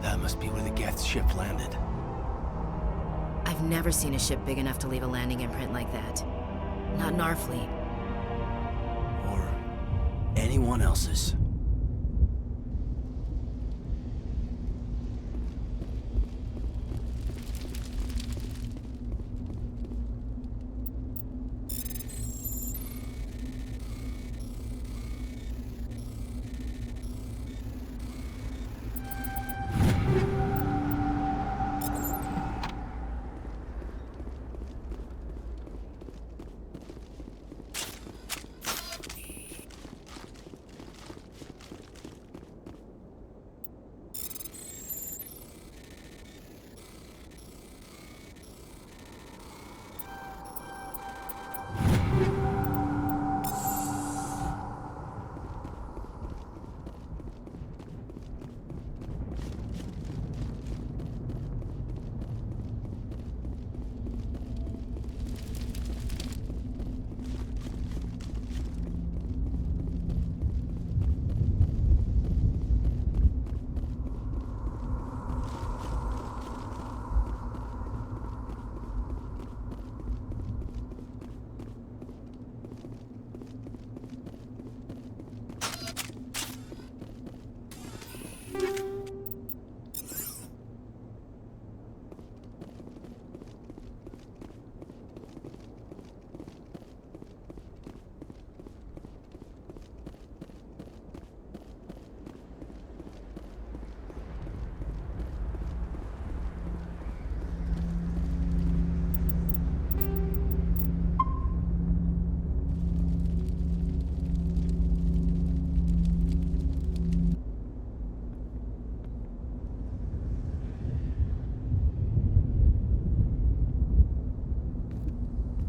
That must be where the Geth ship landed. I've never seen a ship big enough to leave a landing imprint like that. Not in our fleet. Or anyone else's.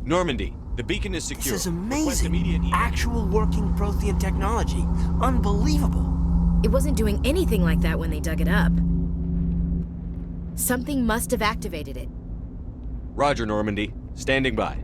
Normandy, the beacon is secure. This is amazing. Actual working Prothean technology. Unbelievable. It wasn't doing anything like that when they dug it up. Something must have activated it. Roger, Normandy. Standing by.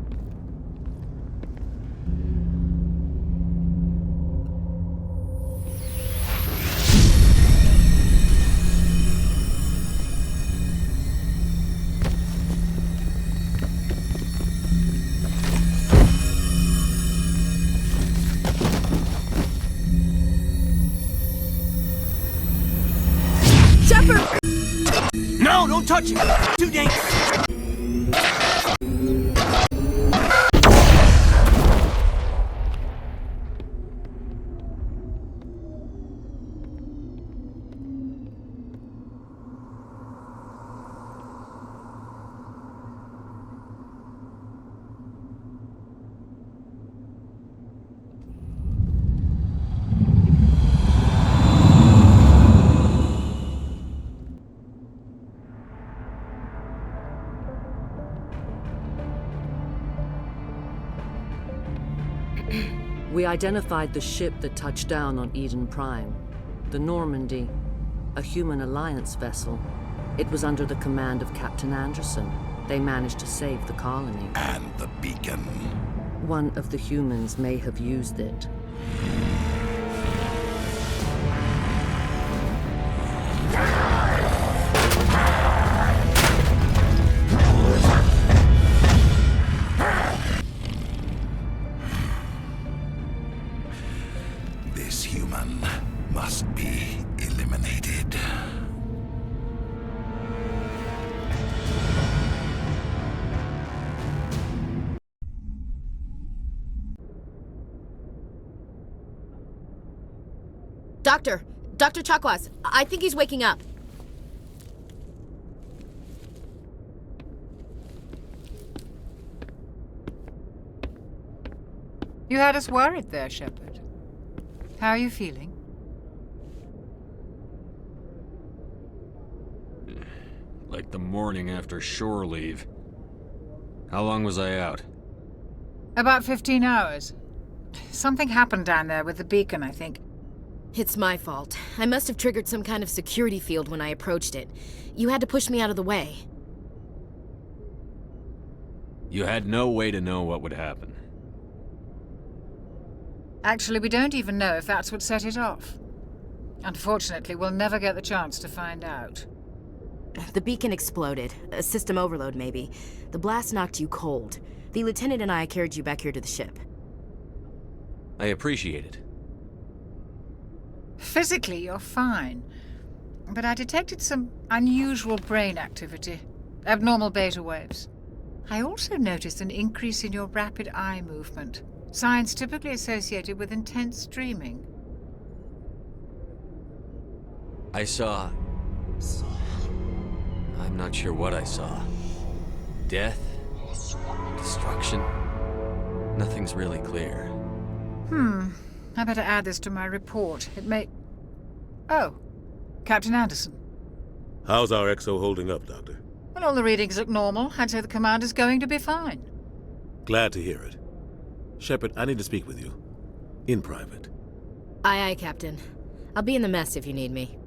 No, don't touch it! Too dangerous! We identified the ship that touched down on Eden Prime, the Normandy, a human alliance vessel. It was under the command of Captain Anderson. They managed to save the colony. And the beacon. One of the humans may have used it. This human must be eliminated. Dr. Chakwas, I think he's waking up. You had us worried there, Shepard. How are you feeling? Like the morning after shore leave. How long was I out? About 15 hours. Something happened down there with the beacon, I think. It's my fault. I must have triggered some kind of security field when I approached it. You had to push me out of the way. You had no way to know what would happen. Actually, we don't even know if that's what set it off. Unfortunately, we'll never get the chance to find out. The beacon exploded. A system overload, maybe. The blast knocked you cold. The lieutenant and I carried you back here to the ship. I appreciate it. Physically, you're fine. But I detected some unusual brain activity. Abnormal beta waves. I also noticed an increase in your rapid eye movement. Signs typically associated with intense dreaming. I saw... I'm not sure what I saw. Death? Destruction? Nothing's really clear. I better add this to my report. It may... Oh, Captain Anderson. How's our XO holding up, Doctor? Well, all the readings look normal. I'd say the commander's going to be fine. Glad to hear it. Shepard, I need to speak with you. In private. Aye, aye, Captain. I'll be in the mess if you need me.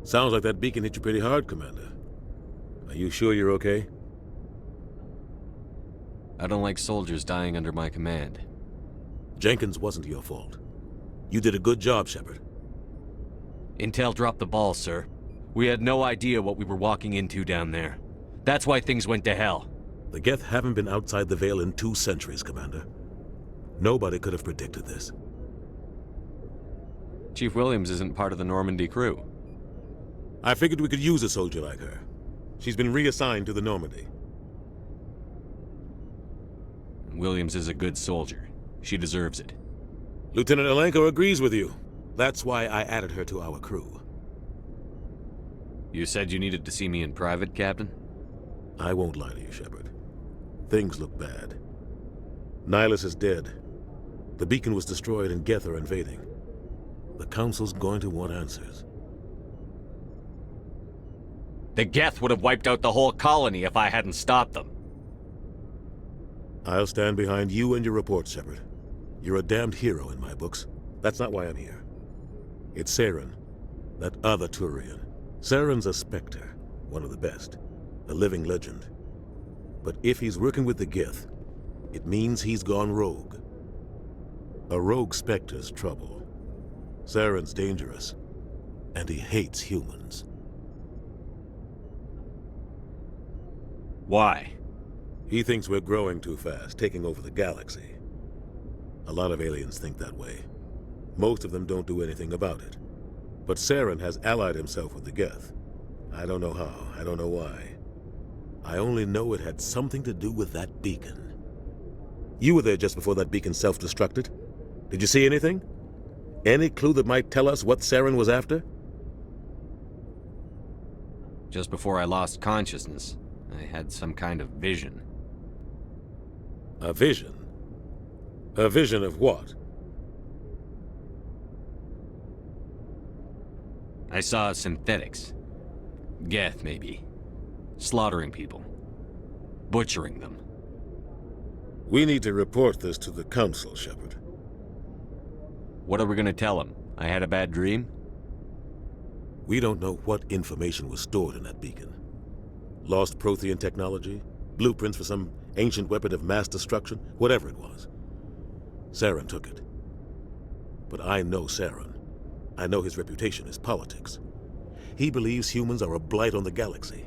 Sounds like that beacon hit you pretty hard, Commander. Are you sure you're okay? I don't like soldiers dying under my command. Jenkins wasn't your fault. You did a good job, Shepard. Intel dropped the ball, sir. We had no idea what we were walking into down there. That's why things went to hell. The Geth haven't been outside the Veil in 2 centuries, Commander. Nobody could have predicted this. Chief Williams isn't part of the Normandy crew. I figured we could use a soldier like her. She's been reassigned to the Normandy. Williams is a good soldier. She deserves it. Lieutenant Alenko agrees with you. That's why I added her to our crew. You said you needed to see me in private, Captain? I won't lie to you, Shepard. Things look bad. Nihilus is dead. The beacon was destroyed and Geth are invading. The Council's going to want answers. The Geth would have wiped out the whole colony if I hadn't stopped them. I'll stand behind you and your report, Shepard. You're a damned hero in my books. That's not why I'm here. It's Saren, that other Turian. Saren's a Spectre, one of the best. A living legend. But if he's working with the Geth, it means he's gone rogue. A rogue Spectre's trouble. Saren's dangerous, and he hates humans. Why? He thinks we're growing too fast, taking over the galaxy. A lot of aliens think that way. Most of them don't do anything about it. But Saren has allied himself with the Geth. I don't know how, I don't know why. I only know it had something to do with that beacon. You were there just before that beacon self-destructed. Did you see anything? Any clue that might tell us what Saren was after? Just before I lost consciousness, I had some kind of vision. A vision? A vision of what? I saw synthetics. Geth, maybe. Slaughtering people. Butchering them. We need to report this to the Council, Shepard. What are we gonna tell them? I had a bad dream? We don't know what information was stored in that beacon. Lost Prothean technology? Blueprints for some ancient weapon of mass destruction? Whatever it was. Saren took it. But I know Saren. I know his reputation is politics. He believes humans are a blight on the galaxy.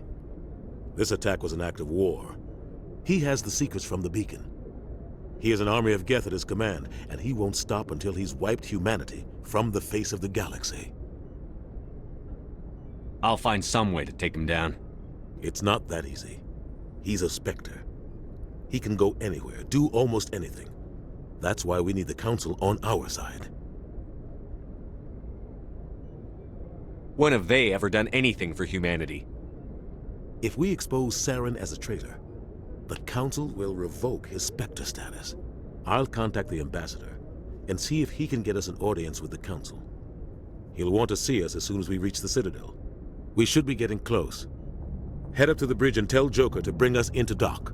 This attack was an act of war. He has the secrets from the beacon. He has an army of Geth at his command, and he won't stop until he's wiped humanity from the face of the galaxy. I'll find some way to take him down. It's not that easy. He's a Spectre. He can go anywhere, do almost anything. That's why we need the Council on our side. When have they ever done anything for humanity? If we expose Saren as a traitor, the Council will revoke his Spectre status. I'll contact the Ambassador and see if he can get us an audience with the Council. He'll want to see us as soon as we reach the Citadel. We should be getting close. Head up to the bridge and tell Joker to bring us into dock.